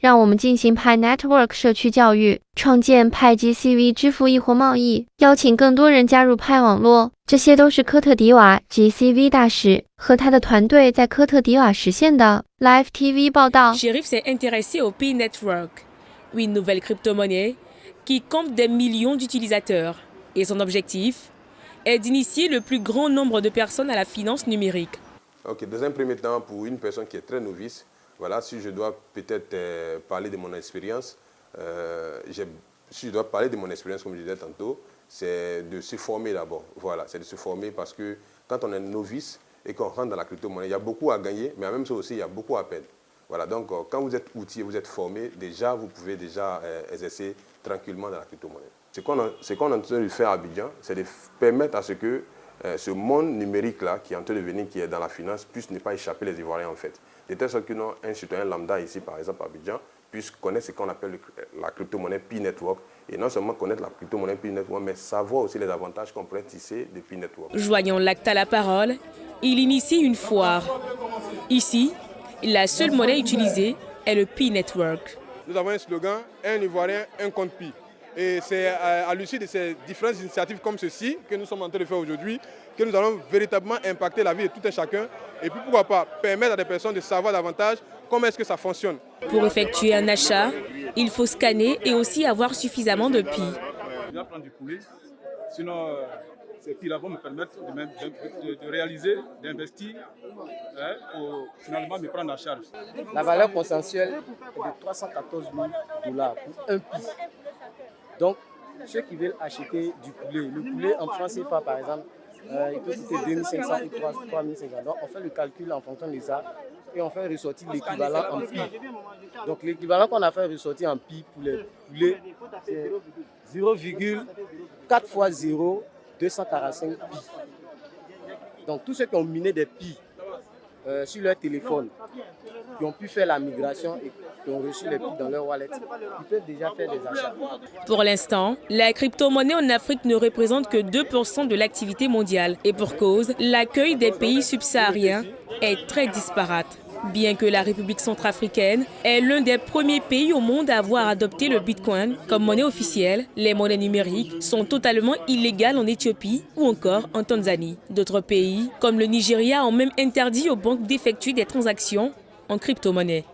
让我们进行 Pi Network 社区教育，创建 Pi GCV 支付易货贸易，邀请更多人加入 Pi 网络。这些都是科特迪瓦 GCV 大使和他的团队在科特迪瓦实现的。Live TV 报道 Sheriff s'est intéressé au Pi Network, une nouvelle crypto-monnaie qui compte des millions d'utilisateurs. Et son objectif est d'initier le plus grand nombre de personnes à la finance numérique. Ok, dans un premier temps, pour une personne qui est très novice, voilà, si je dois peut-être parler de mon expérience, si je dois parler de mon expérience, comme je disais tantôt, c'est de se former d'abord. Voilà, c'est de se former parce que quand on est novice et qu'on rentre dans la crypto-monnaie, il y a beaucoup à gagner, mais en même temps aussi, il y a beaucoup à perdre. Voilà, donc quand vous êtes outillé, vous êtes formé, déjà, vous pouvez déjà exercer tranquillement dans la crypto-monnaie. Ce qu'on est en train de faire à Abidjan, c'est de permettre à ce que ce monde numérique-là, qui est en train de venir, qui est dans la finance, puisse ne pas échapper les Ivoiriens en fait. De telle sorte que un citoyen lambda ici, par exemple à Abidjan, puisse connaître ce qu'on appelle la crypto-monnaie Pi Network. Et non seulement connaître la crypto-monnaie Pi Network, mais savoir aussi les avantages qu'on pourrait tisser de Pi Network. Joignant l'acte à la parole, il initie une foire. Ici, la seule monnaie utilisée est le Pi Network. Nous avons un slogan, un Ivoirien, un compte Pi. Et c'est à l'issue de ces différentes initiatives comme ceci que nous sommes en train de faire aujourd'hui que nous allons véritablement impacter la vie de tout un chacun et puis pourquoi pas permettre à des personnes de savoir davantage comment est-ce que ça fonctionne. Pour effectuer un achat, il faut scanner et aussi avoir suffisamment de Pi. Je vais prendre du poulet, sinon ces Pi-là vont me permettre de réaliser, d'investir pour finalement me prendre en charge. La valeur consensuelle est de 314 000 $ pour un Pi. Donc, ceux qui veulent acheter du poulet, le poulet en francs CFA par exemple, il peut coûter 2500 ou 3500. Donc, on fait le calcul en fonction de ça et on fait ressortir l'équivalent en Pi. Donc, l'équivalent qu'on a fait ressortir en Pi pour les poulets, c'est 0,4 fois 0, 245 Pi. Donc, tous ceux qui ont miné des Pi sur leur téléphone, qui ont pu faire la migration et qui ont reçu les Pi dans leur wallet, ils peuvent déjà faire des achats. Pour l'instant, la crypto-monnaie en Afrique ne représente que 2% de l'activité mondiale. Et pour cause, l'accueil des pays subsahariens est très disparate. Bien que la République centrafricaine est l'un des premiers pays au monde à avoir adopté le Bitcoin comme monnaie officielle, les monnaies numériques sont totalement illégales en Éthiopie ou encore en Tanzanie. D'autres pays, comme le Nigeria, ont même interdit aux banques d'effectuer des transactions en crypto-monnaie.